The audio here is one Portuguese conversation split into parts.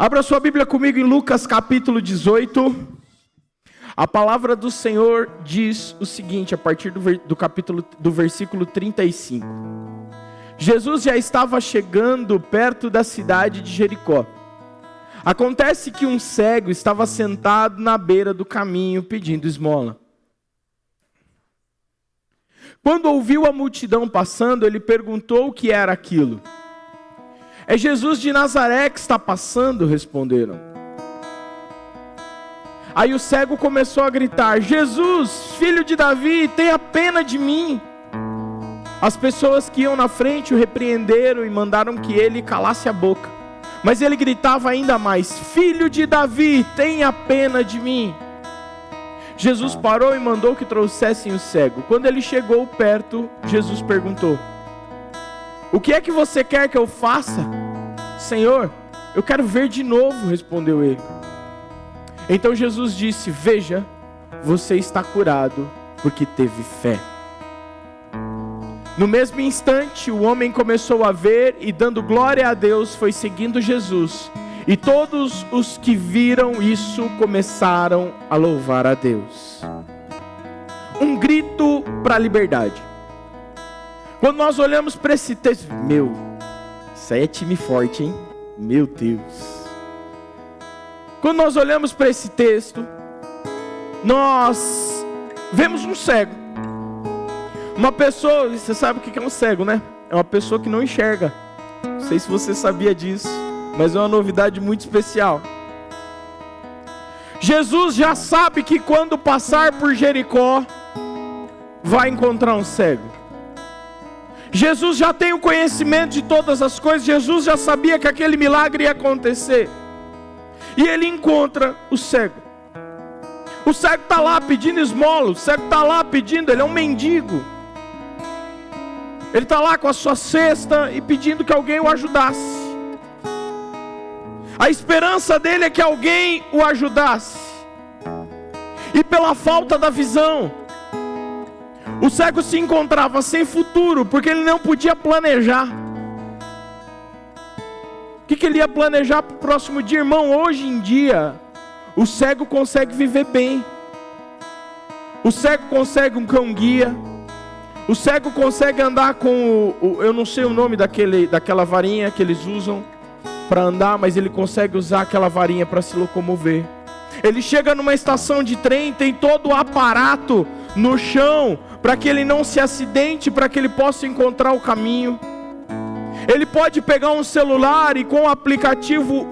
Abra sua Bíblia comigo em Lucas capítulo 18. A palavra do Senhor diz o seguinte, a partir do versículo 35. Jesus já estava chegando perto da cidade de Jericó. Acontece que um cego estava sentado na beira do caminho pedindo esmola. Quando ouviu a multidão passando, ele perguntou o que era aquilo. É Jesus de Nazaré que está passando, responderam. Aí o cego começou a gritar: Jesus, filho de Davi, tenha pena de mim. As pessoas que iam na frente o repreenderam e mandaram que ele calasse a boca. Mas ele gritava ainda mais: Filho de Davi, tenha pena de mim. Jesus parou e mandou que trouxessem o cego. Quando ele chegou perto, Jesus perguntou: O que é que você quer que eu faça? Senhor, eu quero ver de novo, respondeu ele. Então Jesus disse: Veja, você está curado, porque teve fé. No mesmo instante, o homem começou a ver e, dando glória a Deus, foi seguindo Jesus. E todos os que viram isso começaram a louvar a Deus. Um grito para a liberdade. Quando nós olhamos para esse texto, isso aí é time forte, hein? Meu Deus. Quando nós olhamos para esse texto, nós vemos um cego. Uma pessoa, você sabe o que é um cego, né? É uma pessoa que não enxerga. Não sei se você sabia disso, mas é uma novidade muito especial. Jesus já sabe que quando passar por Jericó, vai encontrar um cego. Jesus já tem o conhecimento de todas as coisas. Jesus já sabia que aquele milagre ia acontecer. E ele encontra o cego. O cego está lá pedindo esmola. O cego está lá pedindo, ele é um mendigo. Ele está lá com a sua cesta e pedindo que alguém o ajudasse. A esperança dele é que alguém o ajudasse. E pela falta da visão, o cego se encontrava sem futuro, porque ele não podia planejar. O que ele ia planejar para o próximo dia? Irmão, hoje em dia, o cego consegue viver bem. O cego consegue um cão-guia. O cego consegue andar com eu não sei o nome daquela varinha que eles usam para andar, mas ele consegue usar aquela varinha para se locomover. Ele chega numa estação de trem, tem todo o aparato no chão para que ele não se acidente, para que ele possa encontrar o caminho. Ele pode pegar um celular e com o aplicativo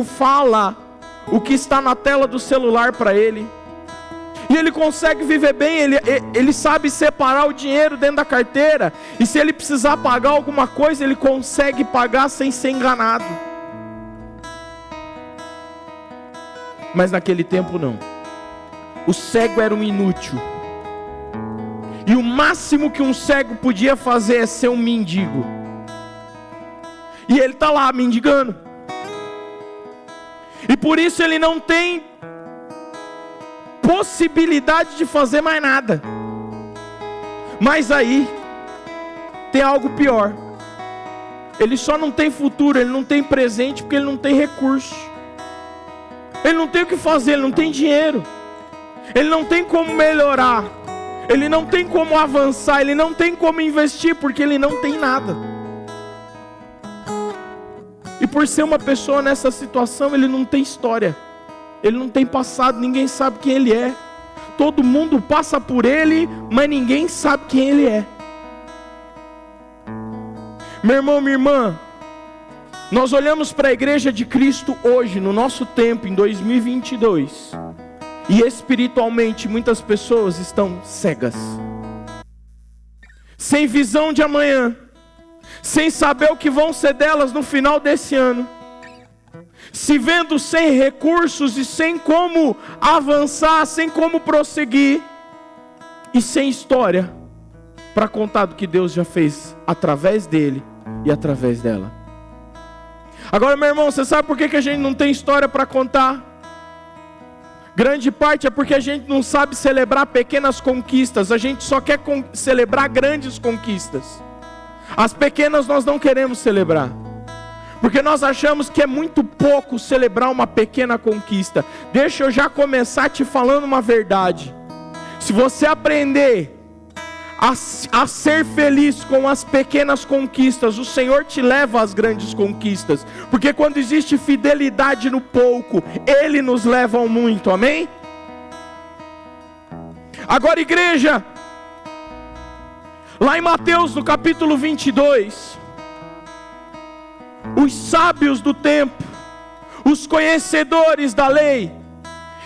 fala o que está na tela do celular para ele. E ele consegue viver bem, ele sabe separar o dinheiro dentro da carteira. E se ele precisar pagar alguma coisa, ele consegue pagar sem ser enganado. Mas naquele tempo não. O cego era um inútil. E o máximo que um cego podia fazer é ser um mendigo. E ele está lá mendigando. E por isso ele não tem possibilidade de fazer mais nada. Mas aí tem algo pior. Ele só não tem futuro, ele não tem presente, porque ele não tem recurso. Ele não tem o que fazer, ele não tem dinheiro. Ele não tem como melhorar. Ele não tem como avançar, ele não tem como investir, porque ele não tem nada. E por ser uma pessoa nessa situação, ele não tem história. Ele não tem passado, ninguém sabe quem ele é. Todo mundo passa por ele, mas ninguém sabe quem ele é. Meu irmão, minha irmã, nós olhamos para a igreja de Cristo hoje, no nosso tempo, em 2022, e espiritualmente muitas pessoas estão cegas, sem visão de amanhã, sem saber o que vão ser delas no final desse ano, se vendo sem recursos e sem como avançar, sem como prosseguir, e sem história para contar do que Deus já fez através dele e através dela. Agora, meu irmão, você sabe por que a gente não tem história para contar? Grande parte é porque a gente não sabe celebrar pequenas conquistas. A gente só quer celebrar grandes conquistas. As pequenas nós não queremos celebrar. Porque nós achamos que é muito pouco celebrar uma pequena conquista. Deixa eu já começar te falando uma verdade. Se você aprender a ser feliz com as pequenas conquistas, o Senhor te leva às grandes conquistas. Porque quando existe fidelidade no pouco, Ele nos leva ao muito, amém? Agora, igreja, lá em Mateus, no capítulo 22, os sábios do tempo, os conhecedores da lei,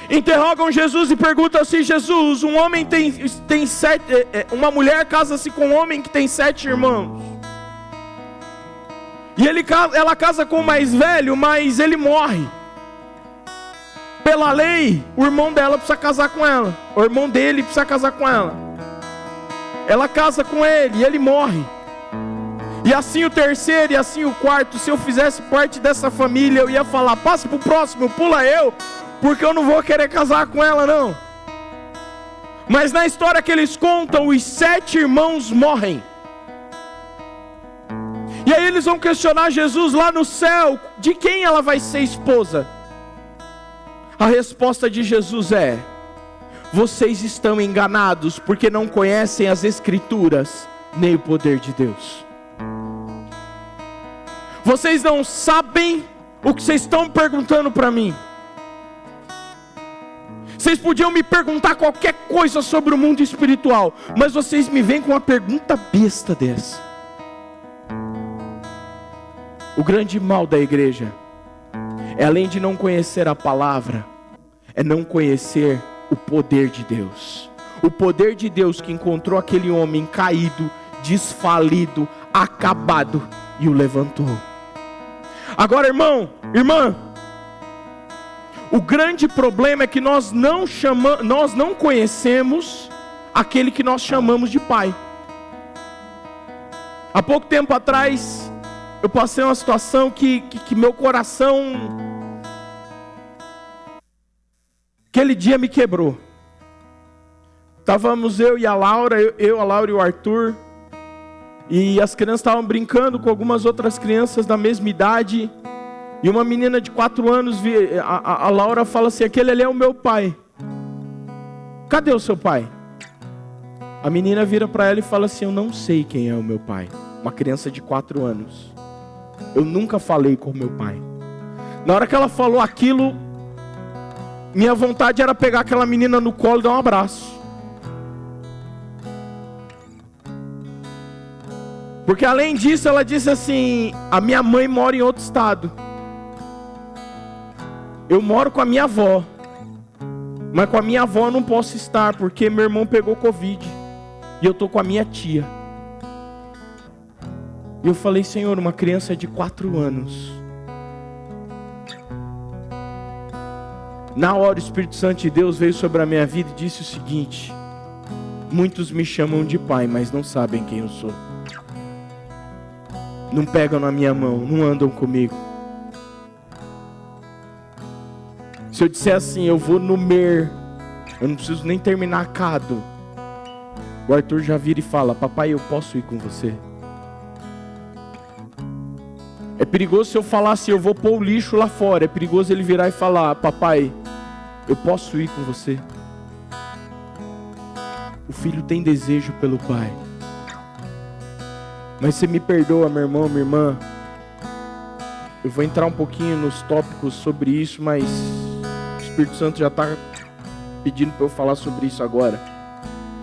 interrogam Jesus e perguntam assim: Jesus, uma mulher casa-se com um homem que tem 7 irmãos, e ela casa com o mais velho, mas ele morre. Pela lei, o irmão dela precisa casar com ela, o irmão dele precisa casar com ela. Ela casa com ele e ele morre. E assim o terceiro e assim o quarto. Se eu fizesse parte dessa família, eu ia falar: passa para o próximo, pula eu, porque eu não vou querer casar com ela não. Mas na história que eles contam, os 7 irmãos morrem. E aí eles vão questionar Jesus lá no céu: de quem ela vai ser esposa? A resposta de Jesus é: vocês estão enganados, porque não conhecem as Escrituras, nem o poder de Deus. Vocês não sabem o que vocês estão perguntando para mim. Vocês podiam me perguntar qualquer coisa sobre o mundo espiritual, mas vocês me vêm com uma pergunta besta dessa. O grande mal da igreja é, além de não conhecer a palavra, é não conhecer o poder de Deus. O poder de Deus que encontrou aquele homem caído, desfalido, acabado e o levantou. Agora, irmão, irmã, o grande problema é que nós não conhecemos aquele que nós chamamos de Pai. Há pouco tempo atrás, eu passei uma situação que meu coração, aquele dia me quebrou. Estávamos eu e a Laura, a Laura e o Arthur, e as crianças estavam brincando com algumas outras crianças da mesma idade, e uma menina de 4 anos, a Laura fala assim: aquele ali é o meu pai. Cadê o seu pai? A menina vira para ela e fala assim: eu não sei quem é o meu pai. Uma criança de 4 anos. Eu nunca falei com o meu pai. Na hora que ela falou aquilo, minha vontade era pegar aquela menina no colo e dar um abraço. Porque além disso, ela disse assim: a minha mãe mora em outro estado. Eu moro com a minha avó, mas com a minha avó eu não posso estar, porque meu irmão pegou Covid, e eu estou com a minha tia. E eu falei: Senhor, uma criança de 4 anos. Na hora o Espírito Santo de Deus veio sobre a minha vida e disse o seguinte: muitos me chamam de pai, mas não sabem quem eu sou. Não pegam na minha mão, não andam comigo. Se eu disser assim: eu vou no mer, eu não preciso nem terminar Cado, o Arthur já vira e fala: papai, eu posso ir com você? É perigoso se eu falar assim: eu vou pôr o lixo lá fora. É perigoso ele virar e falar: papai, eu posso ir com você? O filho tem desejo pelo pai. Mas você me perdoa, meu irmão, minha irmã, eu vou entrar um pouquinho nos tópicos sobre isso, mas o Espírito Santo já está pedindo para eu falar sobre isso agora.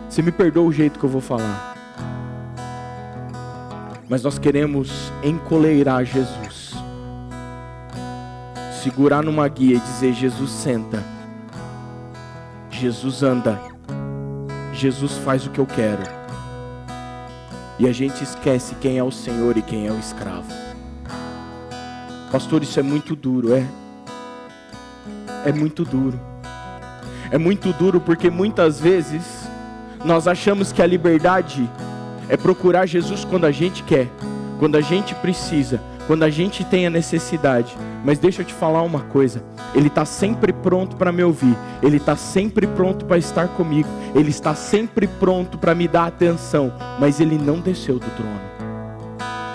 Você me perdoa o jeito que eu vou falar, mas nós queremos encoleirar Jesus, segurar numa guia e dizer: Jesus senta, Jesus anda, Jesus faz o que eu quero. E a gente esquece quem é o Senhor e quem é o escravo. Pastor, isso é muito duro, é muito duro. É muito duro porque muitas vezes nós achamos que a liberdade é procurar Jesus quando a gente quer, quando a gente precisa, quando a gente tem a necessidade. Mas deixa eu te falar uma coisa: Ele está sempre pronto para me ouvir, Ele está sempre pronto para estar comigo, Ele está sempre pronto para me dar atenção, mas Ele não desceu do trono.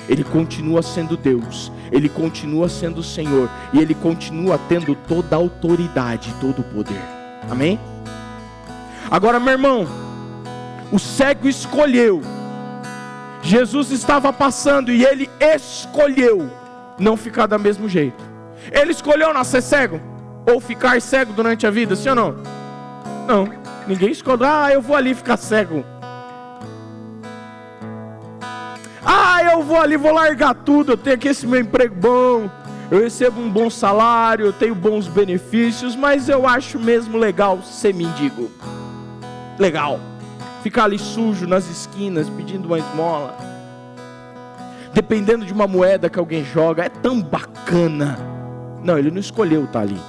Ele continua sendo Deus, Ele continua sendo o Senhor, e Ele continua tendo toda a autoridade, todo o poder. Amém? Agora, meu irmão, o cego escolheu. Jesus estava passando e ele escolheu não ficar do mesmo jeito. Ele escolheu nascer cego ou ficar cego durante a vida, sim ou não? Não, ninguém escolheu, eu vou ali ficar cego. Eu vou ali, vou largar tudo, eu tenho aqui esse meu emprego bom, eu recebo um bom salário, eu tenho bons benefícios, mas eu acho mesmo legal ser mendigo. Legal. Ficar ali sujo nas esquinas, pedindo uma esmola, dependendo de uma moeda que alguém joga, é tão bacana. Não, ele não escolheu estar ali.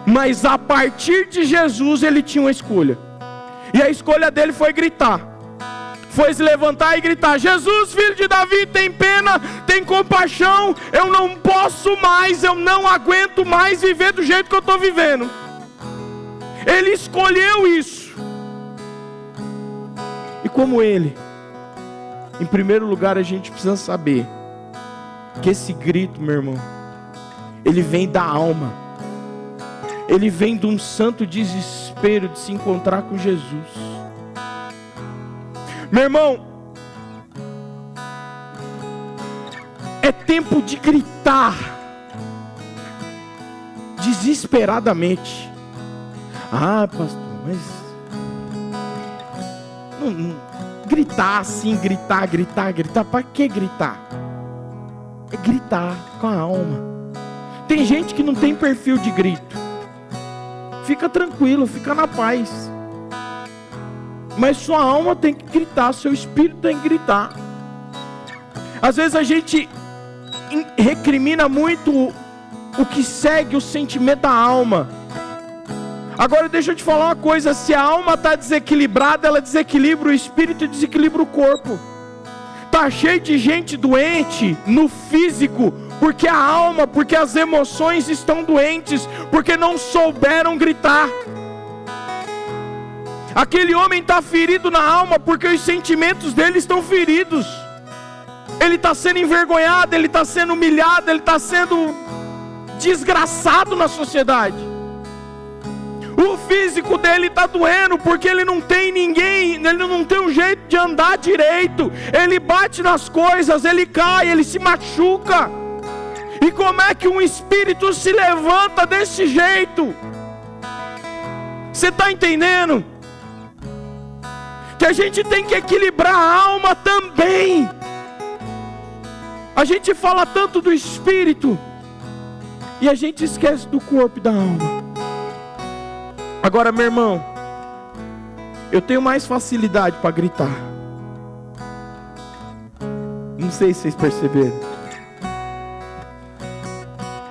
Mas a partir de Jesus ele tinha uma escolha. E a escolha dele foi gritar. Foi se levantar e gritar: Jesus, filho de Davi, tem pena, tem compaixão. Eu não posso mais, eu não aguento mais viver do jeito que eu estou vivendo. Ele escolheu isso. E como ele, em primeiro lugar a gente precisa saber que esse grito, meu irmão, ele vem da alma. Ele vem de um santo desespero de se encontrar com Jesus. Meu irmão, é tempo de gritar desesperadamente. Pastor, mas não, gritar assim, gritar, para que gritar? É gritar com a alma. Tem gente que não tem perfil de grito. Fica tranquilo, fica na paz. Mas sua alma tem que gritar, seu espírito tem que gritar. Às vezes a gente recrimina muito o que segue o sentimento da alma. Agora deixa eu te falar uma coisa: se a alma está desequilibrada, ela desequilibra o espírito e desequilibra o corpo. Está cheio de gente doente no físico, porque a alma, porque as emoções estão doentes, porque não souberam gritar. Aquele homem está ferido na alma porque os sentimentos dele estão feridos. Ele está sendo envergonhado, ele está sendo humilhado, ele está sendo desgraçado na sociedade. O físico dele está doendo porque ele não tem ninguém, ele não tem um jeito de andar direito. Ele bate nas coisas, ele cai, ele se machuca. E como é que um espírito se levanta desse jeito? Você está entendendo? Que a gente tem que equilibrar a alma também. A gente fala tanto do espírito e a gente esquece do corpo e da alma. Agora, meu irmão, eu tenho mais facilidade para gritar. Não sei se vocês perceberam.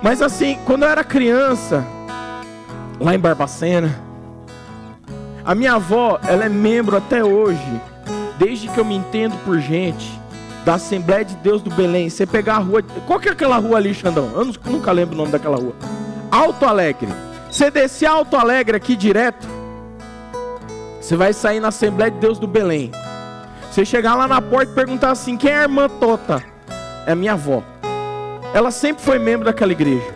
Mas assim, quando eu era criança, lá em Barbacena, a minha avó, ela é membro até hoje, desde que eu me entendo por gente, da Assembleia de Deus do Belém. Você pegar a rua, qual que é aquela rua ali, Xandão? Eu nunca lembro o nome daquela rua. Alto Alegre. Você descer Alto Alegre aqui direto, você vai sair na Assembleia de Deus do Belém. Você chegar lá na porta e perguntar assim: quem é a irmã Tota? É a minha avó. Ela sempre foi membro daquela igreja.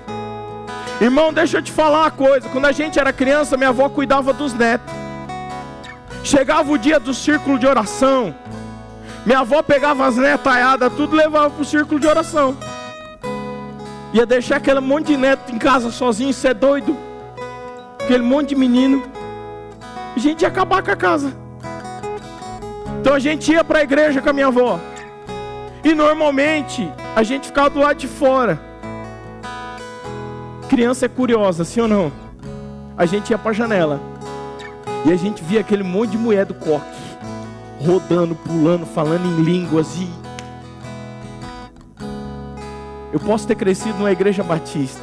Irmão, deixa eu te falar uma coisa. Quando a gente era criança, minha avó cuidava dos netos. Chegava o dia do círculo de oração, minha avó pegava as netaiadas, tudo, levava para o círculo de oração. Ia deixar aquele monte de neto em casa sozinho, isso é doido? Aquele monte de menino. A gente ia acabar com a casa. Então a gente ia para a igreja com a minha avó. E normalmente a gente ficava do lado de fora. Criança é curiosa, sim ou não? A gente ia para a janela e a gente via aquele monte de mulher do coque rodando, pulando, falando em línguas. E eu posso ter crescido numa igreja batista,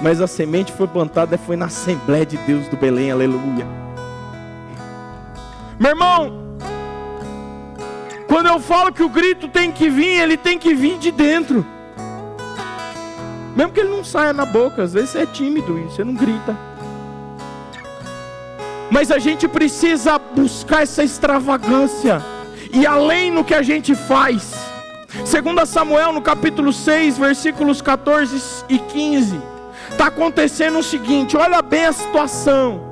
mas a semente foi plantada foi na Assembleia de Deus do Belém, aleluia. Meu irmão, quando eu falo que o grito tem que vir, ele tem que vir de dentro. Mesmo que ele não saia na boca, às vezes você é tímido e você não grita. Mas a gente precisa buscar essa extravagância. E além no que a gente faz, 2 Samuel no capítulo 6, versículos 14 e 15. Está acontecendo o seguinte, olha bem a situação.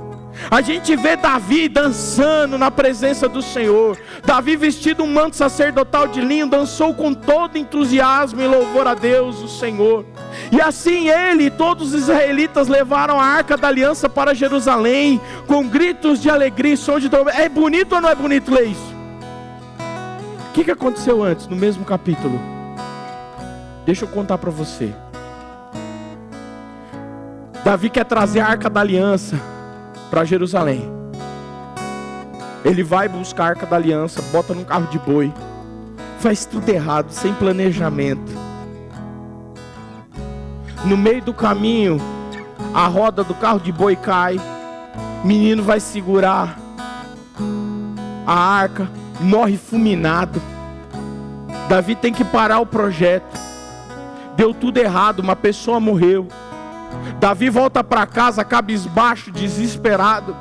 A gente vê Davi dançando na presença do Senhor. Davi, vestido um manto sacerdotal de linho, dançou com todo entusiasmo em louvor a Deus, o Senhor. E assim ele e todos os israelitas levaram a arca da aliança para Jerusalém, com gritos de alegria e som de trombeta. É bonito ou não é bonito ler isso? O que aconteceu antes, no mesmo capítulo? Deixa eu contar para você. Davi quer trazer a arca da aliança para Jerusalém. Ele vai buscar a arca da aliança, bota num carro de boi, faz tudo errado, sem planejamento. No meio do caminho, a roda do carro de boi cai, menino vai segurar a arca, morre fulminado. Davi tem que parar o projeto. Deu tudo errado, uma pessoa morreu. Davi volta para casa cabisbaixo, desesperado,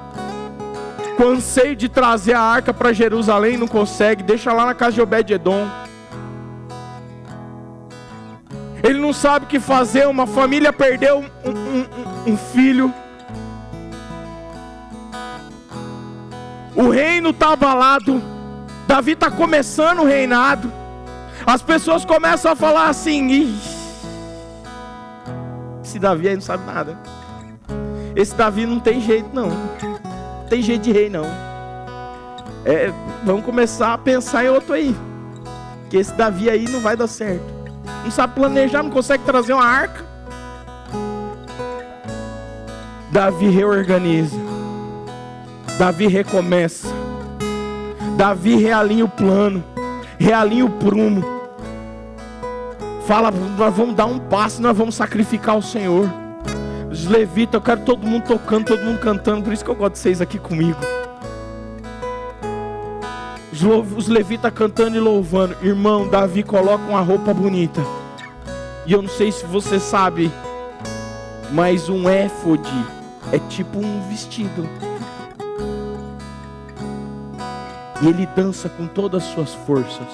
com anseio de trazer a arca para Jerusalém, não consegue, deixa lá na casa de Obed-edom. Ele não sabe o que fazer, uma família perdeu um filho. O reino está abalado, Davi está começando o reinado. As pessoas começam a falar assim, esse Davi aí não sabe nada. Esse Davi não tem jeito não. Não tem jeito de rei não. Vamos começar a pensar em outro aí. Que esse Davi aí não vai dar certo. Não sabe planejar, não consegue trazer uma arca. Davi reorganiza. Davi recomeça. Davi realinha o plano. Realinha o prumo. Fala, nós vamos dar um passo, nós vamos sacrificar o Senhor. Os levitas, eu quero todo mundo tocando, todo mundo cantando, por isso que eu gosto de vocês aqui comigo. Os levitas cantando e louvando. Irmão, Davi coloca uma roupa bonita. E eu não sei se você sabe, mas um éfode é tipo um vestido. E ele dança com todas as suas forças.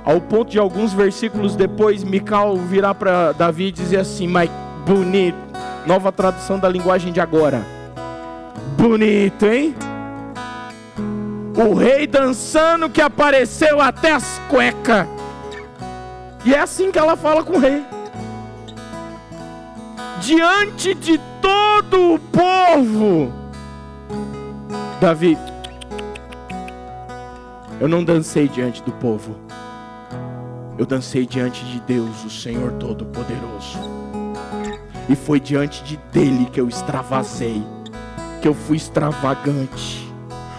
Ao ponto de alguns versículos depois, Mical virar para Davi e dizer assim, mas bonito. Nova tradução da linguagem de agora. Bonito, hein? O rei dançando que apareceu até as cuecas. E é assim que ela fala com o rei. Diante de todo o povo. Davi, eu não dancei diante do povo. Eu dancei diante de Deus, o Senhor Todo-Poderoso. E foi diante dele que eu extravasei, que eu fui extravagante.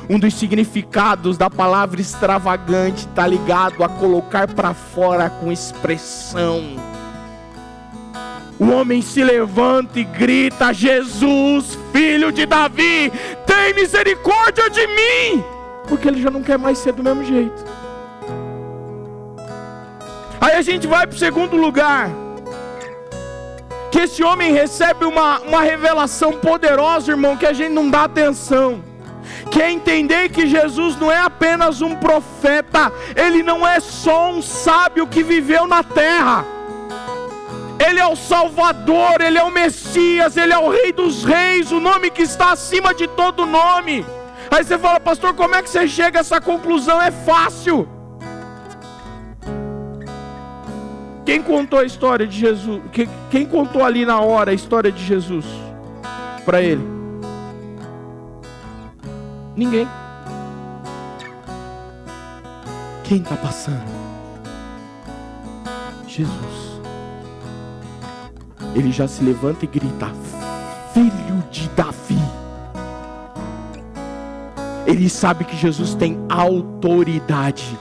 Um dos significados da palavra extravagante está ligado a colocar para fora com expressão. O homem se levanta e grita, Jesus, filho de Davi, tem misericórdia de mim. Porque ele já não quer mais ser do mesmo jeito. Aí a gente vai para o segundo lugar. Que esse homem recebe uma revelação poderosa, irmão, que a gente não dá atenção. Que é entender que Jesus não é apenas um profeta. Ele não é só um sábio que viveu na terra. Ele é o Salvador, Ele é o Messias, Ele é o Rei dos Reis, o nome que está acima de todo nome. Aí você fala, pastor, como é que você chega a essa conclusão? É fácil. Quem contou a história de Jesus? Quem contou ali na hora a história de Jesus para ele? Ninguém. Quem está passando? Jesus. Ele já se levanta e grita, filho de Davi. Ele sabe que Jesus tem autoridade.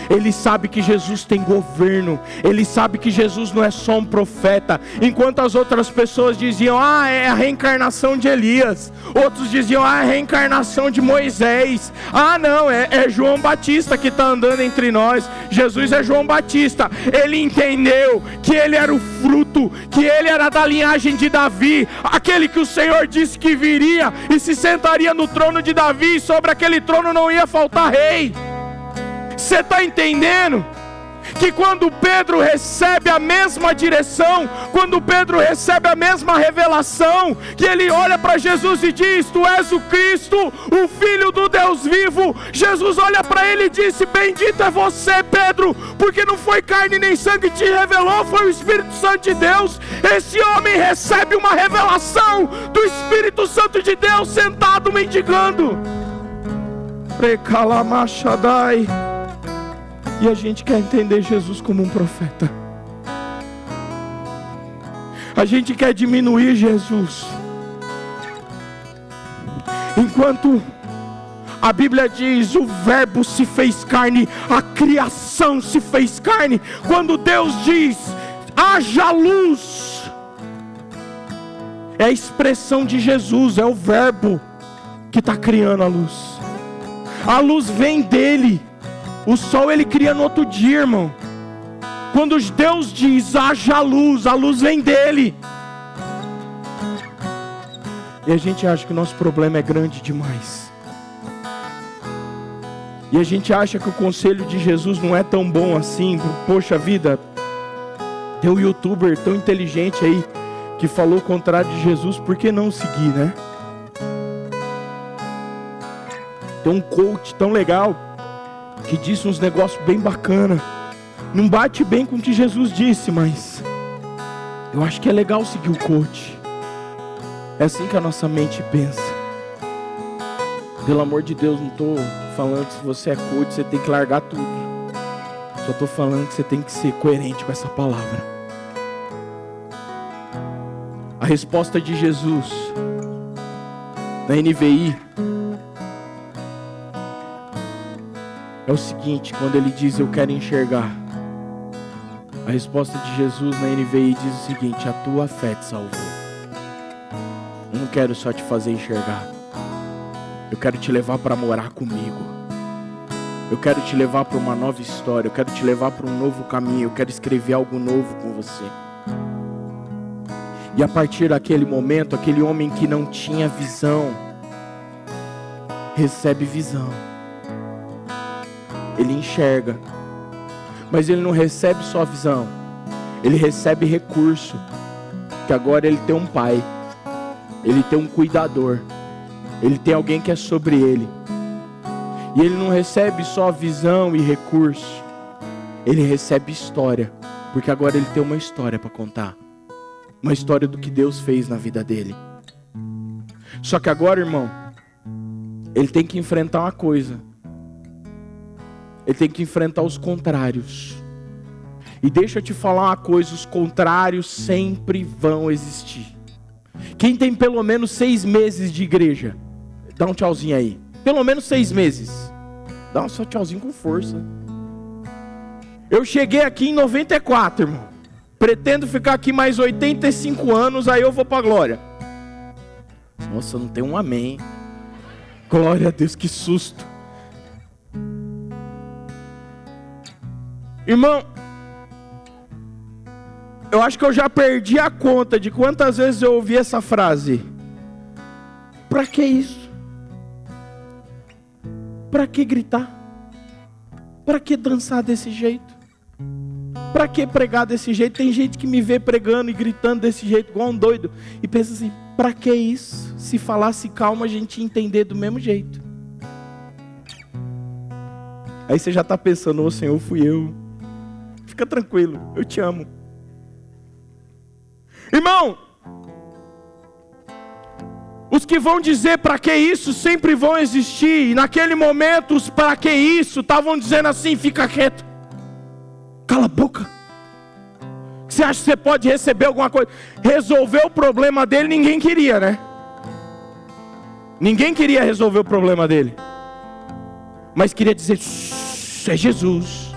Ele sabe que Jesus tem governo. Ele sabe que Jesus não é só um profeta. Enquanto as outras pessoas diziam, é a reencarnação de Elias. Outros diziam, é a reencarnação de Moisés. Não, é João Batista que está andando entre nós. Jesus é João Batista. Ele entendeu que ele era o fruto, que ele era da linhagem de Davi, aquele que o Senhor disse que viria e se sentaria no trono de Davi, e sobre aquele trono não ia faltar rei. Você está entendendo? Que quando Pedro recebe a mesma direção, quando Pedro recebe a mesma revelação, que ele olha para Jesus e diz: Tu és o Cristo, o Filho do Deus vivo. Jesus olha para ele e disse: Bendito é você, Pedro, porque não foi carne nem sangue que te revelou, foi o Espírito Santo de Deus. Esse homem recebe uma revelação do Espírito Santo de Deus sentado mendigando. Precalamachadai. E a gente quer entender Jesus como um profeta. A gente quer diminuir Jesus. Enquanto a Bíblia diz: o verbo se fez carne, a criação se fez carne. Quando Deus diz: haja luz, é a expressão de Jesus, é o verbo que está criando a luz. A luz vem dele. O sol ele cria no outro dia, irmão. Quando Deus diz: haja luz, a luz vem dele. E a gente acha que o nosso problema é grande demais. E a gente acha que o conselho de Jesus não é tão bom assim. Poxa vida, tem um youtuber tão inteligente aí que falou o contrário de Jesus, por que não seguir, né? Tem um coach tão legal que disse uns negócios bem bacana. Não bate bem com o que Jesus disse, mas eu acho que é legal seguir o coach. É assim que a nossa mente pensa. Pelo amor de Deus, não estou falando que se você é coach você tem que largar tudo. Só estou falando que você tem que ser coerente com essa palavra. A resposta de Jesus na NVI é o seguinte, quando ele diz: eu quero enxergar. A resposta de Jesus na NVI diz o seguinte: a tua fé te salvou. Eu não quero só te fazer enxergar. Eu quero te levar para morar comigo. Eu quero te levar para uma nova história. Eu quero te levar para um novo caminho. Eu quero escrever algo novo com você. E a partir daquele momento, aquele homem que não tinha visão recebe visão. Ele enxerga, mas ele não recebe só visão, ele recebe recurso, que agora ele tem um pai, ele tem um cuidador, ele tem alguém que é sobre ele. E ele não recebe só visão e recurso, ele recebe história, porque agora ele tem uma história para contar, uma história do que Deus fez na vida dele. Só que agora, irmão, ele tem que enfrentar uma coisa. Ele tem que enfrentar os contrários. E deixa eu te falar uma coisa: os contrários sempre vão existir. Quem tem pelo menos 6 meses de igreja, dá um tchauzinho aí. Pelo menos 6 meses. Dá um só tchauzinho com força. Eu cheguei aqui em 94, irmão. Pretendo ficar aqui mais 85 anos, aí eu vou pra glória. Nossa, não tem um amém. Glória a Deus, que susto. Irmão, eu acho que eu já perdi a conta de quantas vezes eu ouvi essa frase. Pra que isso? Pra que gritar? Pra que dançar desse jeito? Pra que pregar desse jeito? Tem gente que me vê pregando e gritando desse jeito igual um doido e pensa assim: pra que isso? Se falasse calma a gente ia entender do mesmo jeito. Aí você já está pensando: ô Senhor, fui eu. Fica tranquilo, eu te amo. Irmão, os que vão dizer pra que isso sempre vão existir. E naquele momento os pra que isso estavam dizendo assim: fica quieto, cala a boca. Você acha que você pode receber alguma coisa? Resolver o problema dele ninguém queria, né? Ninguém queria resolver o problema dele, mas queria dizer: é Jesus,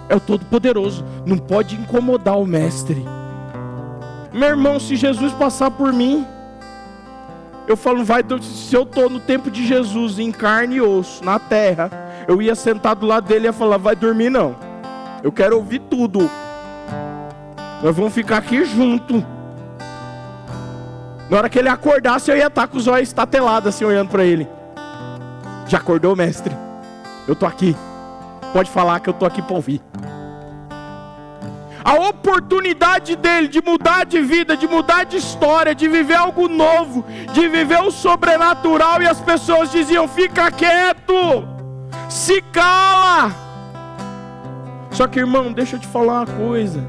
é o Todo-Poderoso, não pode incomodar o mestre. Meu irmão, se Jesus passar por mim, eu falo: se eu estou no tempo de Jesus, em carne e osso, na terra, eu ia sentar do lado dele e ia falar: vai dormir não, eu quero ouvir tudo, nós vamos ficar aqui junto. Na hora que ele acordasse, eu ia estar com os olhos estatelados assim, olhando para ele. Já acordou, mestre? eu estou aqui. Pode falar que eu estou aqui para ouvir. A oportunidade dele de mudar de vida, de mudar de história, de viver algo novo, de viver o sobrenatural, e as pessoas diziam: fica quieto, se cala. Só que, irmão, deixa eu te falar uma coisa.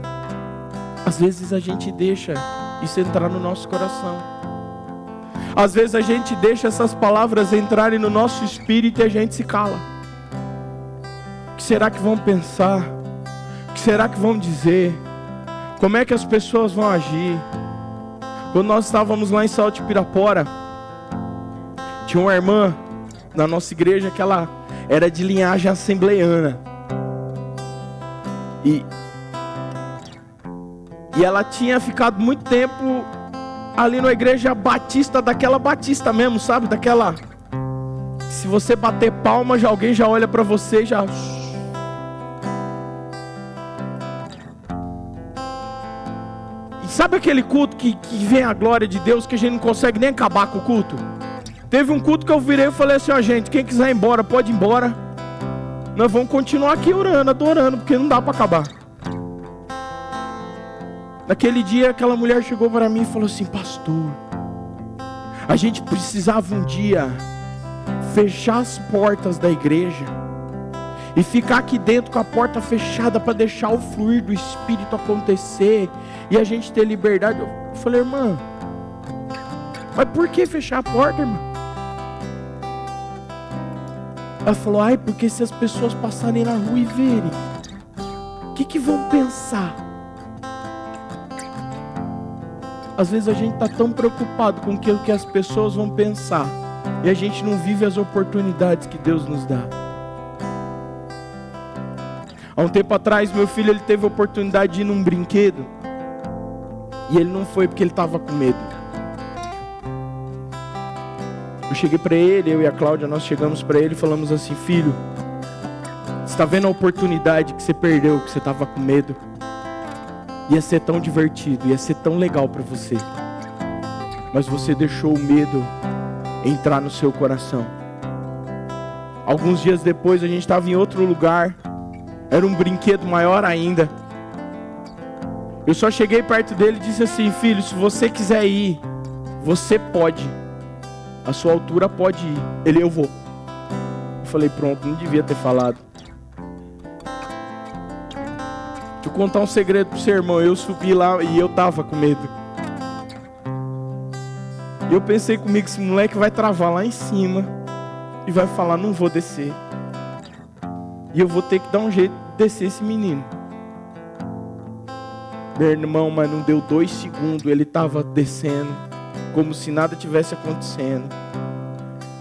Às vezes a gente deixa isso entrar no nosso coração. Às vezes a gente deixa essas palavras entrarem no nosso espírito e a gente se cala. O que será que vão pensar? O que será que vão dizer? Como é que as pessoas vão agir? Quando nós estávamos lá em Salto de Pirapora, tinha uma irmã na nossa igreja que ela era de linhagem assembleiana. E ela tinha ficado muito tempo ali na igreja batista, daquela batista mesmo, sabe? Daquela, se você bater palma, alguém já olha para você e já... E sabe aquele culto que vem a glória de Deus, que a gente não consegue nem acabar com o culto? Teve um culto que eu virei e falei assim: ó, gente, quem quiser ir embora, pode ir embora. Nós vamos continuar aqui orando, adorando, porque não dá para acabar. Naquele dia, aquela mulher chegou para mim e falou assim: pastor, a gente precisava um dia fechar as portas da igreja e ficar aqui dentro com a porta fechada para deixar o fluir do Espírito acontecer e a gente ter liberdade. Eu falei: irmã, mas por que fechar a porta, irmã? Ela falou: ai, porque se as pessoas passarem na rua e verem, o que vão pensar? Às vezes a gente está tão preocupado com aquilo que as pessoas vão pensar e a gente não vive as oportunidades que Deus nos dá. Há um tempo atrás, meu filho, ele teve a oportunidade de ir num brinquedo e ele não foi porque ele estava com medo. Eu cheguei para ele, eu e a Cláudia, nós chegamos para ele e falamos assim: filho, você está vendo a oportunidade que você perdeu, que você estava com medo? Ia ser tão divertido, ia ser tão legal para você, mas você deixou o medo entrar no seu coração. Alguns dias depois a gente estava em outro lugar, era um brinquedo maior ainda. Eu só cheguei perto dele e disse assim: filho, se você quiser ir, você pode, a sua altura pode ir. Ele: eu vou. Eu falei: pronto, não devia ter falado. Deixa eu contar um segredo pro seu irmão. Eu subi lá e eu tava com medo. E eu pensei comigo: esse moleque vai travar lá em cima e vai falar: não vou descer. E eu vou ter que dar um jeito de descer esse menino. Meu irmão, mas não deu 2 segundos, ele tava descendo, como se nada tivesse acontecendo.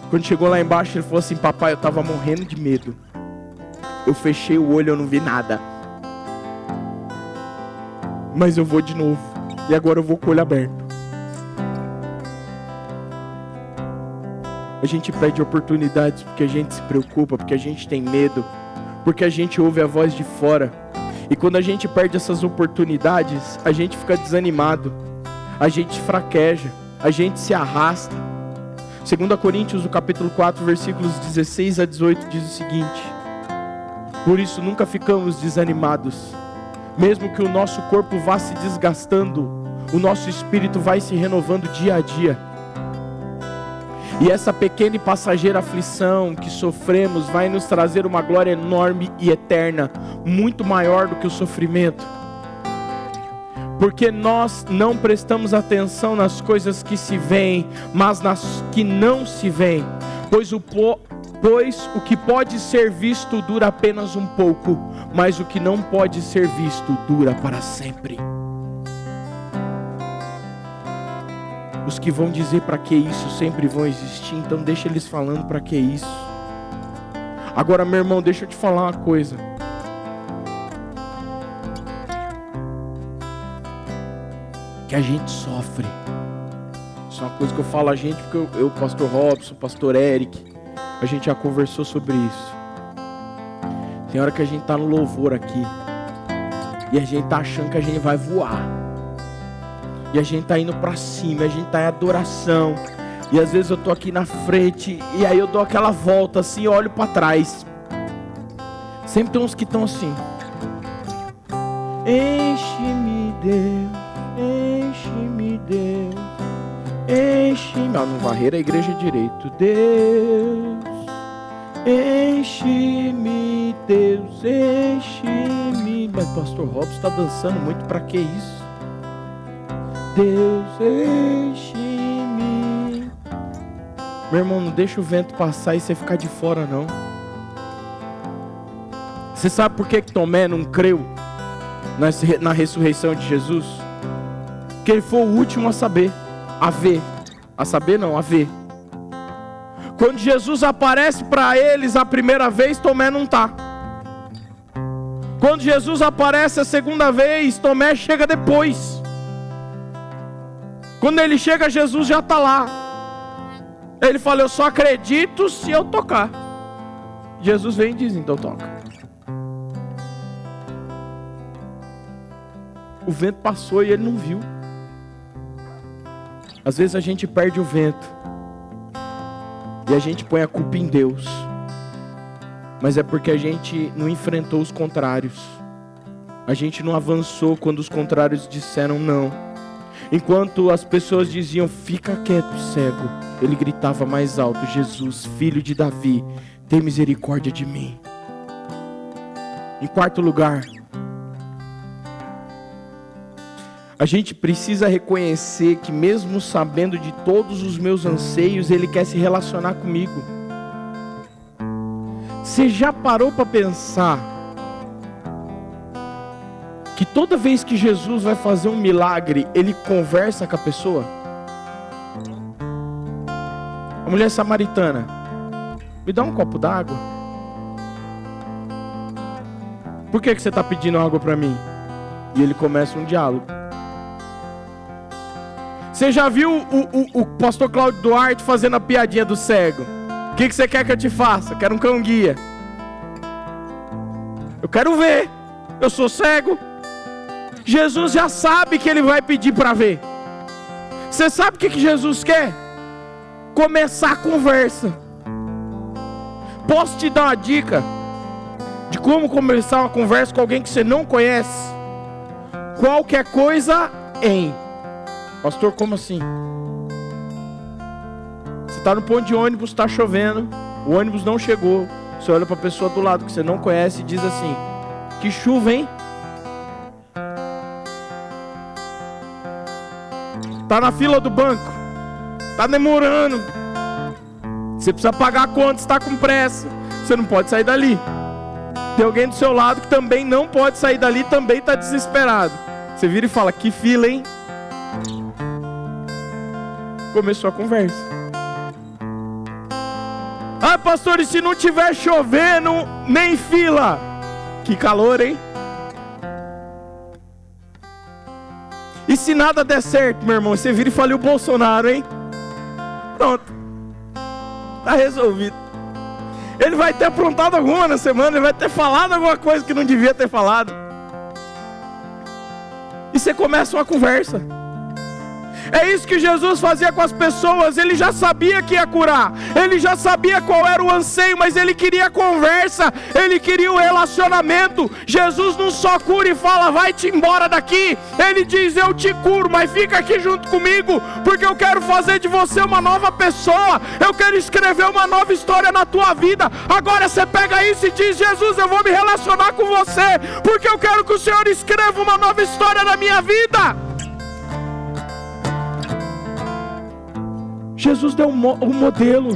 Quando chegou lá embaixo, ele falou assim: papai, eu tava morrendo de medo. Eu fechei o olho, eu não vi nada. Mas eu vou de novo. E agora eu vou com o olho aberto. A gente perde oportunidades porque a gente se preocupa, porque a gente tem medo, porque a gente ouve a voz de fora. E quando a gente perde essas oportunidades, a gente fica desanimado, a gente fraqueja, a gente se arrasta. 2 Coríntios, no capítulo 4, versículos 16 a 18, diz o seguinte: por isso nunca ficamos desanimados. Mesmo que o nosso corpo vá se desgastando, o nosso espírito vai se renovando dia a dia. E essa pequena e passageira aflição que sofremos vai nos trazer uma glória enorme e eterna, muito maior do que o sofrimento. Porque nós não prestamos atenção nas coisas que se veem, mas nas que não se veem. Pois o que pode ser visto dura apenas um pouco, mas o que não pode ser visto dura para sempre. Os que vão dizer para que isso sempre vão existir, então deixa eles falando para que isso. Agora, meu irmão, deixa eu te falar uma coisa. Que a gente sofre. Isso é uma coisa que eu falo a gente, porque eu pastor Robson, pastor Eric, a gente já conversou sobre isso. Tem hora que a gente tá no louvor aqui e a gente tá achando que a gente vai voar. E a gente tá indo pra cima, a gente tá em adoração. E às vezes eu tô aqui na frente e aí eu dou aquela volta assim e olho pra trás. Sempre tem uns que estão assim. Enche-me, Deus, enche-me, Deus, enche-me. Não varrer a igreja direito. Deus, enche-me, Deus, enche-me. Mas pastor Robson está dançando muito, para que isso? Deus, enche-me. Meu irmão, não deixa o vento passar e você ficar de fora, não. Você sabe por que Tomé não creu na ressurreição de Jesus? Porque ele foi o último a saber, a ver. A saber não, a ver. Quando Jesus aparece para eles a primeira vez, Tomé não está. Quando Jesus aparece a segunda vez, Tomé chega depois. Quando ele chega, Jesus já está lá. Ele fala, eu só acredito se eu tocar. Jesus vem e diz, então toca. O vento passou e ele não viu. Às vezes a gente perde o vento e a gente põe a culpa em Deus, mas é porque a gente não enfrentou os contrários. A gente não avançou quando os contrários disseram não. Enquanto as pessoas diziam, fica quieto, cego, ele gritava mais alto, Jesus, filho de Davi, tem misericórdia de mim. Em quarto lugar, a gente precisa reconhecer que mesmo sabendo de todos os meus anseios, Ele quer se relacionar comigo. Você já parou para pensar que toda vez que Jesus vai fazer um milagre, Ele conversa com a pessoa? A mulher samaritana, me dá um copo d'água. Por que você está pedindo água para mim? E ele começa um diálogo. Você já viu o pastor Cláudio Duarte fazendo a piadinha do cego? O que você quer que eu te faça? Eu quero um cão guia. Eu quero ver. Eu sou cego. Jesus já sabe que ele vai pedir para ver. Você sabe o que Jesus quer? Começar a conversa. Posso te dar uma dica de como começar uma conversa com alguém que você não conhece? Qualquer coisa em... Pastor, como assim? Você está no ponto de ônibus, está chovendo, o ônibus não chegou. Você olha para a pessoa do lado que você não conhece e diz assim, que chuva, hein? Está na fila do banco, está demorando, você precisa pagar a conta, está com pressa, você não pode sair dali. Tem alguém do seu lado que também não pode sair dali, também está desesperado. Você vira e fala, que fila, hein? Começou a conversa. Ah, pastor, e se não tiver chovendo, nem fila? Que calor, hein? E se nada der certo, meu irmão, você vira e fala, e o Bolsonaro, hein? Pronto. Tá resolvido. Ele vai ter aprontado alguma na semana, ele vai ter falado alguma coisa que não devia ter falado. E você começa uma conversa. É isso que Jesus fazia com as pessoas. Ele já sabia que ia curar, ele já sabia qual era o anseio, mas ele queria a conversa, ele queria o relacionamento. Jesus não só cura e fala, vai-te embora daqui. Ele diz, eu te curo, mas fica aqui junto comigo, porque eu quero fazer de você uma nova pessoa, eu quero escrever uma nova história na tua vida. Agora você pega isso e diz, Jesus, eu vou me relacionar com você, porque eu quero que o Senhor escreva uma nova história na minha vida. Jesus deu um modelo.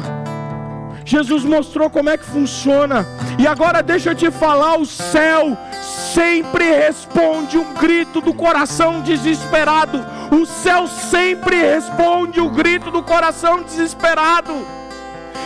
Jesus mostrou como é que funciona. E agora deixa eu te falar, o céu sempre responde um grito do coração desesperado. O céu sempre responde o grito do coração desesperado.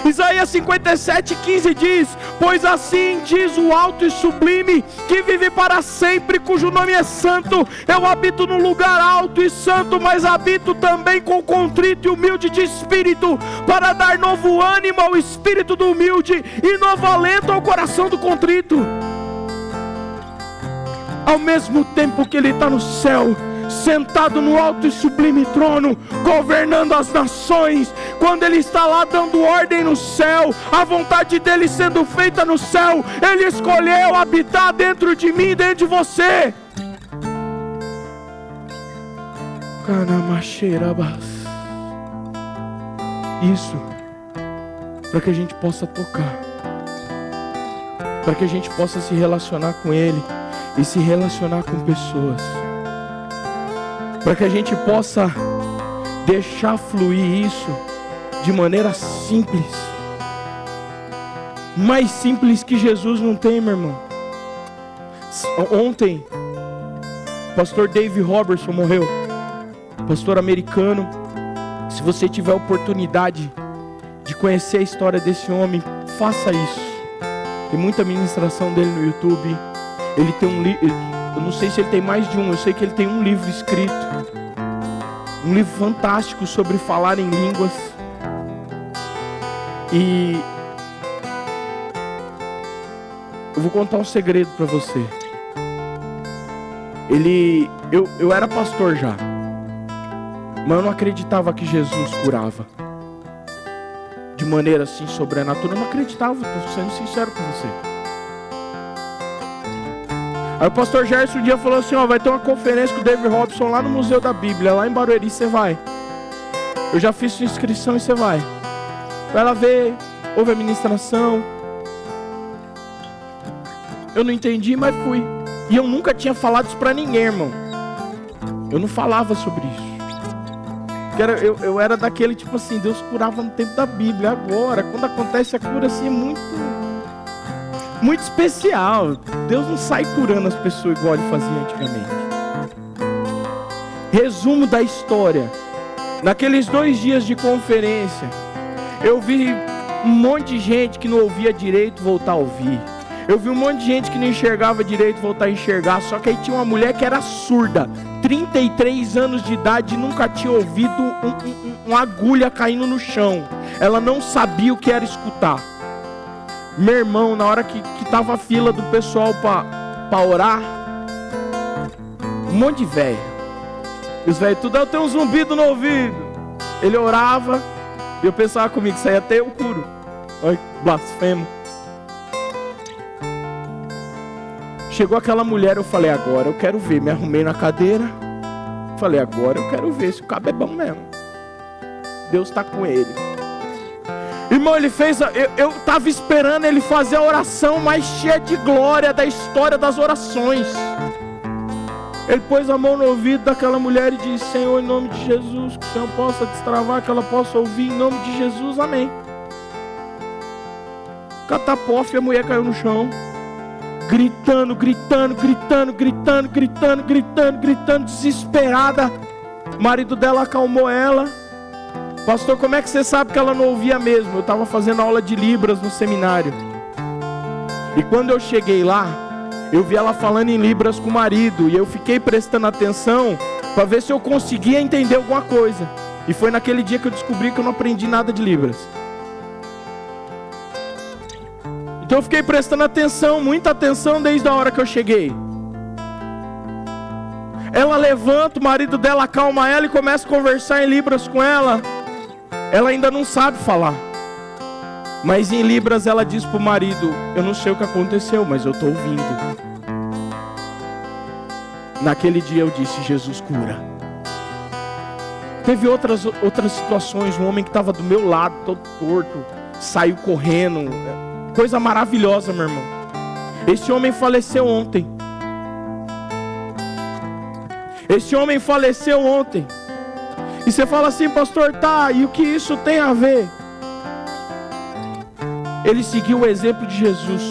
Isaías 57:15 diz, pois assim diz o alto e sublime, que vive para sempre, cujo nome é santo. Eu habito no lugar alto e santo, mas habito também com contrito e humilde de espírito, para dar novo ânimo ao espírito do humilde e novo alento ao coração do contrito. Ao mesmo tempo que Ele está no céu, sentado no alto e sublime trono, governando as nações, quando Ele está lá dando ordem no céu, a vontade dEle sendo feita no céu, Ele escolheu habitar dentro de mim, dentro de você. Isso, para que a gente possa tocar, para que a gente possa se relacionar com Ele e se relacionar com pessoas, para que a gente possa deixar fluir isso de maneira simples, mais simples que Jesus não tem, meu irmão. Ontem, o pastor Dave Robertson morreu, pastor americano. Se você tiver a oportunidade de conhecer a história desse homem, faça isso. Tem muita ministração dele no YouTube. Ele tem um livro, eu não sei se ele tem mais de um, eu sei que ele tem um livro escrito, um livro fantástico sobre falar em línguas. E eu vou contar um segredo para você. Eu era pastor já, mas eu não acreditava que Jesus curava de maneira assim sobrenatural. Eu não acreditava, estou sendo sincero com você. Aí o pastor Gerson um dia falou assim: vai ter uma conferência com o David Robson lá no Museu da Bíblia, lá em Barueri, você vai. Eu já fiz sua inscrição e você vai. Vai lá ver, ouve a ministração. Eu não entendi, mas fui. E eu nunca tinha falado isso pra ninguém, irmão. Eu não falava sobre isso. Eu era daquele tipo assim, Deus curava no tempo da Bíblia. Agora, quando acontece a cura assim, é muito especial. Deus não sai curando as pessoas igual ele fazia antigamente. Resumo da história. Naqueles 2 dias de conferência, eu vi um monte de gente que não ouvia direito voltar a ouvir. Eu vi um monte de gente que não enxergava direito voltar a enxergar. Só que aí tinha uma mulher que era surda, 33 anos de idade, e nunca tinha ouvido uma agulha caindo no chão. Ela não sabia o que era escutar. Meu irmão, na hora que tava a fila do pessoal para orar, um monte de velho. Os velhos tudo, eu tenho um zumbido no ouvido. Ele orava e eu pensava comigo, isso aí até eu curo. Olha, blasfemo. Chegou aquela mulher, eu falei, agora eu quero ver. Me arrumei na cadeira. Falei, agora eu quero ver se o cabo é bom mesmo. Deus está com ele. Irmão, ele fez, eu estava esperando ele fazer a oração mais cheia de glória da história das orações. Ele pôs a mão no ouvido daquela mulher e disse: Senhor, em nome de Jesus, que o Senhor possa destravar, que ela possa ouvir, em nome de Jesus, amém. Catapofe, a mulher caiu no chão, gritando, desesperada. O marido dela acalmou ela. Pastor, como é que você sabe que ela não ouvia mesmo? Eu estava fazendo aula de Libras no seminário. E quando eu cheguei lá, eu vi ela falando em Libras com o marido. E eu fiquei prestando atenção para ver se eu conseguia entender alguma coisa. E foi naquele dia que eu descobri que eu não aprendi nada de Libras. Então eu fiquei prestando atenção, muita atenção desde a hora que eu cheguei. Ela levanta, o marido dela acalma ela e começa a conversar em Libras com ela. Ela ainda não sabe falar, mas em Libras ela diz para o marido: eu não sei o que aconteceu, mas eu estou ouvindo. Naquele dia eu disse: Jesus cura. Teve outras situações. Um homem que estava do meu lado, todo torto, saiu correndo. Coisa maravilhosa, meu irmão. Esse homem faleceu ontem. E você fala assim: pastor, tá, e o que isso tem a ver? Ele seguiu o exemplo de Jesus.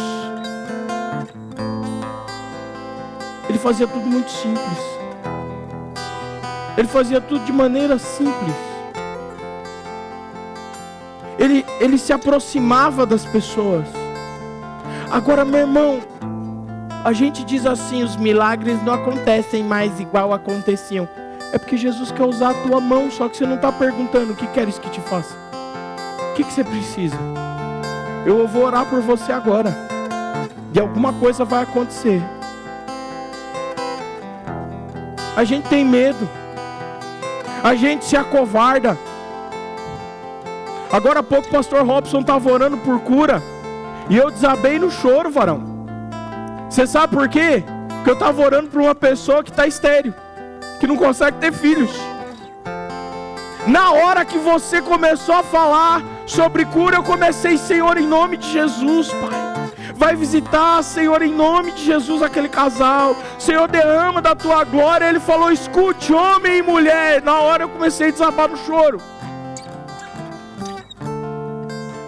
Ele fazia tudo muito simples. Ele fazia tudo de maneira simples. Ele se aproximava das pessoas. Agora, meu irmão, a gente diz assim: os milagres não acontecem mais igual aconteciam. É porque Jesus quer usar a tua mão, só que você não está perguntando: o que queres que te faça? O que você precisa? Eu vou orar por você agora, e alguma coisa vai acontecer. A gente tem medo, a gente se acovarda. Agora há pouco o pastor Robson estava orando por cura, e eu desabei no choro, varão. Você sabe por quê? Porque eu estava orando por uma pessoa que está estéril, que não consegue ter filhos. Na hora que você começou a falar sobre cura, eu comecei: Senhor, em nome de Jesus, Pai, vai visitar, Senhor, em nome de Jesus, aquele casal. Senhor, derrama da tua glória. Ele falou: escute, homem e mulher. Na hora eu comecei a desabar no choro,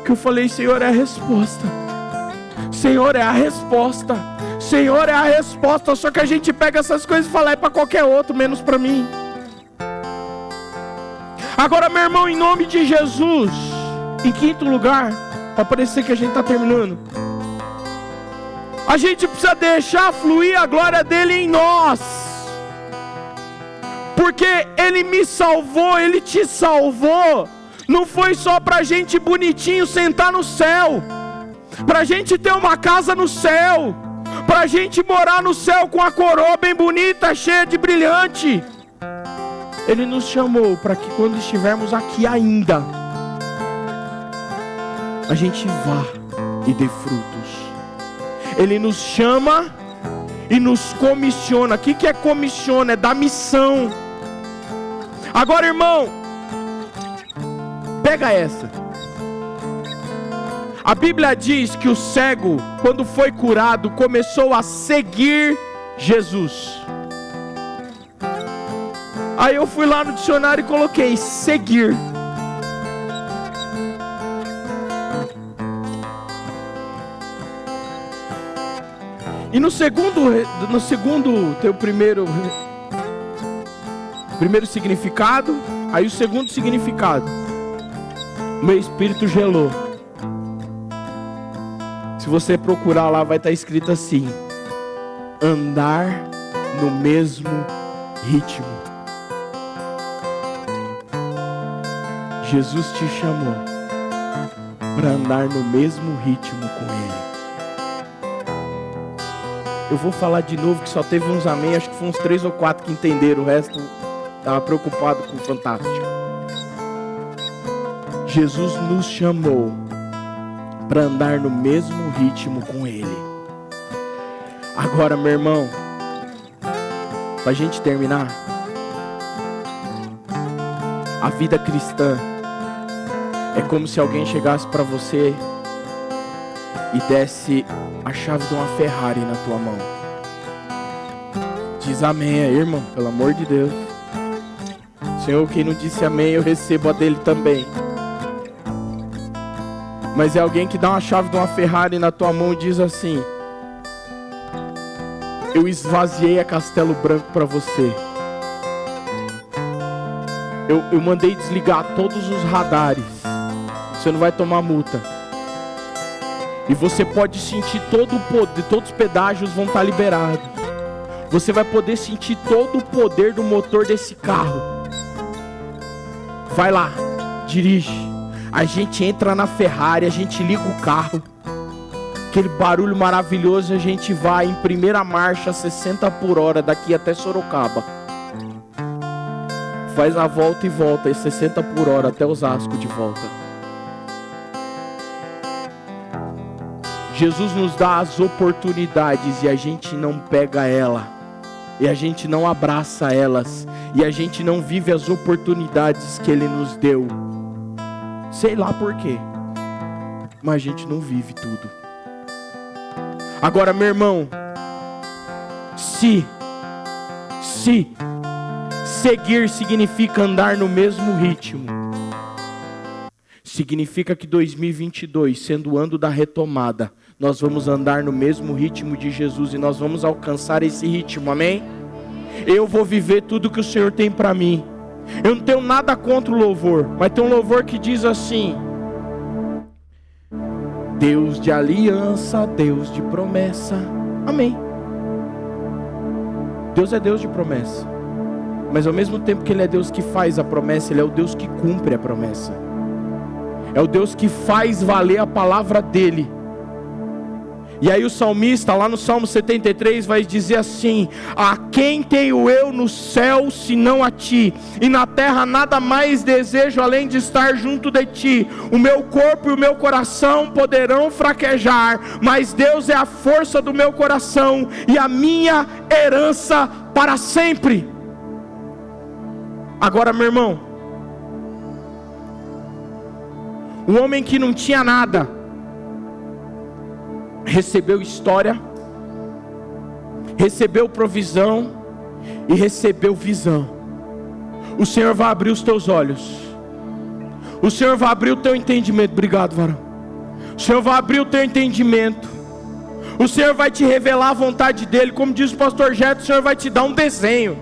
que eu falei: Senhor, é a resposta. Senhor, é a resposta. Senhor, é a resposta. Só que a gente pega essas coisas e fala: é para qualquer outro, menos para mim. Agora, meu irmão, em nome de Jesus, em quinto lugar, para parecer que a gente está terminando, a gente precisa deixar fluir a glória dele em nós, porque ele me salvou, ele te salvou. Não foi só para a gente bonitinho sentar no céu, para a gente ter uma casa no céu, para a gente morar no céu com a coroa bem bonita, cheia de brilhante. Ele nos chamou para que quando estivermos aqui ainda, a gente vá e dê frutos. Ele nos chama e nos comissiona. O que é comissiona? É da missão. Agora, irmão, pega essa. A Bíblia diz que o cego, quando foi curado, começou a seguir Jesus. Aí eu fui lá no dicionário e coloquei: seguir. E no segundo teu primeiro significado, aí o segundo significado, meu espírito gelou. Se você procurar lá, vai estar escrito assim: andar no mesmo ritmo. Jesus te chamou para andar no mesmo ritmo com Ele. Eu vou falar de novo, que só teve uns amém, acho que foi uns 3 ou 4 que entenderam, o resto estava preocupado com o fantástico. Jesus nos chamou para andar no mesmo ritmo com Ele. Agora, meu irmão, para a gente terminar, a vida cristã é como se alguém chegasse para você e desse a chave de uma Ferrari na tua mão. Diz amém aí, irmão, pelo amor de Deus. Senhor, quem não disse amém, eu recebo a dele também. Mas é alguém que dá uma chave de uma Ferrari na tua mão e diz assim: eu esvaziei a Castelo Branco para você. Eu mandei desligar todos os radares. Você não vai tomar multa. E você pode sentir todo o poder, todos os pedágios vão estar liberados. Você vai poder sentir todo o poder do motor desse carro. Vai lá, dirige. A gente entra na Ferrari, a gente liga o carro. Aquele barulho maravilhoso, a gente vai em primeira marcha, 60 por hora, daqui até Sorocaba. Faz a volta e volta, 60 por hora, até Osasco de volta. Jesus nos dá as oportunidades e a gente não pega ela. E a gente não abraça elas. E a gente não vive as oportunidades que Ele nos deu. Sei lá por quê, mas a gente não vive tudo. Agora, meu irmão, se seguir significa andar no mesmo ritmo, significa que 2022, sendo o ano da retomada, nós vamos andar no mesmo ritmo de Jesus e nós vamos alcançar esse ritmo, amém? Eu vou viver tudo que o Senhor tem para mim. Eu não tenho nada contra o louvor, mas tem um louvor que diz assim: Deus de aliança, Deus de promessa, amém. Deus é Deus de promessa, mas ao mesmo tempo que Ele é Deus que faz a promessa, Ele é o Deus que cumpre a promessa. É o Deus que faz valer a palavra dEle. E aí o salmista, lá no Salmo 73, vai dizer assim: a quem tenho eu no céu, senão a ti? E na terra nada mais desejo, além de estar junto de ti. O meu corpo e o meu coração poderão fraquejar, mas Deus é a força do meu coração e a minha herança para sempre. Agora, meu irmão, o homem que não tinha nada, recebeu história, recebeu provisão e recebeu visão. O Senhor vai abrir os teus olhos, o Senhor vai abrir o teu entendimento. Obrigado, varão. O Senhor vai abrir o teu entendimento, o Senhor vai te revelar a vontade dEle. Como diz o pastor Jeto, o Senhor vai te dar um desenho,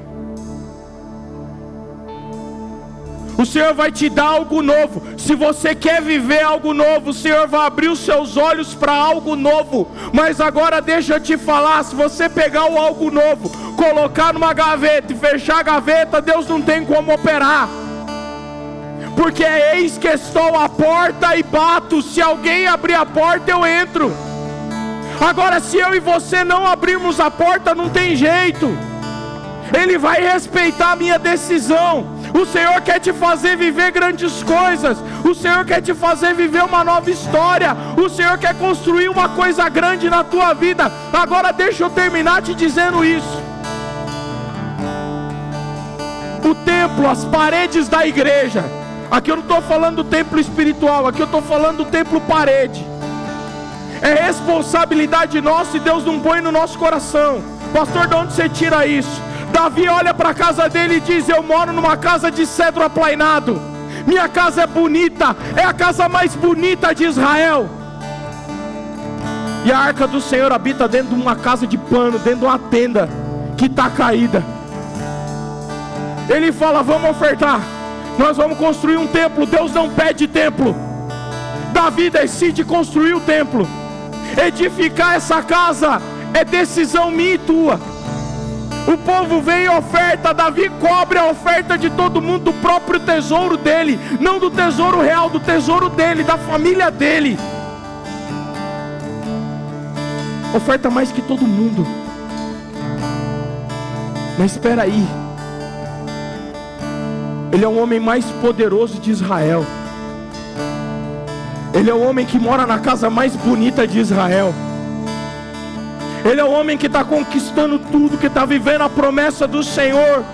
o Senhor vai te dar algo novo. Se você quer viver algo novo, o Senhor vai abrir os seus olhos para algo novo. Mas agora deixa eu te falar, se você pegar o algo novo, colocar numa gaveta e fechar a gaveta, Deus não tem como operar. Porque eis que estou à porta e bato, se alguém abrir a porta eu entro. Agora, se eu e você não abrirmos a porta, não tem jeito. Ele vai respeitar a minha decisão. O Senhor quer te fazer viver grandes coisas. O Senhor quer te fazer viver uma nova história. O Senhor quer construir uma coisa grande na tua vida. Agora deixa eu terminar te dizendo isso. O templo, as paredes da igreja. Aqui eu não estou falando do templo espiritual, aqui eu estou falando do templo parede. É responsabilidade nossa e Deus não põe no nosso coração. Pastor, de onde você tira isso? Davi olha para a casa dele e diz: eu moro numa casa de cedro aplainado. Minha casa é bonita, é a casa mais bonita de Israel. E a arca do Senhor habita dentro de uma casa de pano, dentro de uma tenda que está caída. Ele fala: vamos ofertar, nós vamos construir um templo. Deus não pede templo. Davi decide construir o templo. Edificar essa casa é decisão minha e tua. O povo vem e oferta. Davi cobre a oferta de todo mundo, do próprio tesouro dele, não do tesouro real, do tesouro dele, da família dele. Oferta mais que todo mundo. Mas espera aí, ele é o homem mais poderoso de Israel. Ele é o homem que mora na casa mais bonita de Israel. Ele é o homem que está conquistando tudo, que está vivendo a promessa do Senhor,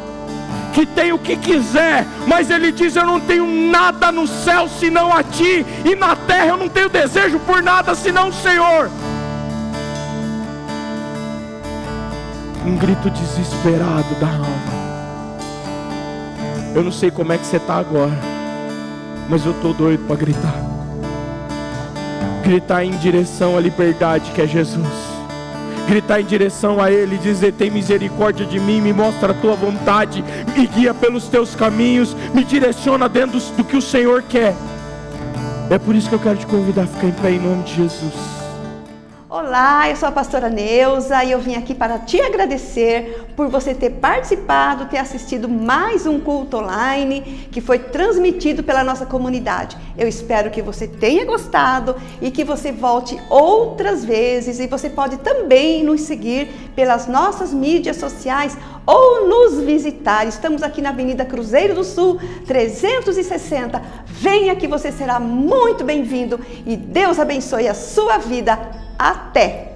que tem o que quiser, mas ele diz: eu não tenho nada no céu senão a ti, e na terra eu não tenho desejo por nada senão o Senhor. Um grito desesperado da alma. Eu não sei como é que você está agora, mas eu estou doido para gritar. Gritar em direção à liberdade que é Jesus. Gritar em direção a Ele, dizer: tem misericórdia de mim, me mostra a tua vontade, me guia pelos teus caminhos, me direciona dentro do que o Senhor quer. É por isso que eu quero te convidar a ficar em pé em nome de Jesus. Olá, eu sou a pastora Neuza e eu vim aqui para te agradecer por você ter participado, ter assistido mais um culto online que foi transmitido pela nossa comunidade. Eu espero que você tenha gostado e que você volte outras vezes, e você pode também nos seguir pelas nossas mídias sociais ou nos visitar. Estamos aqui na Avenida Cruzeiro do Sul, 360. Venha que você será muito bem-vindo e Deus abençoe a sua vida. Até!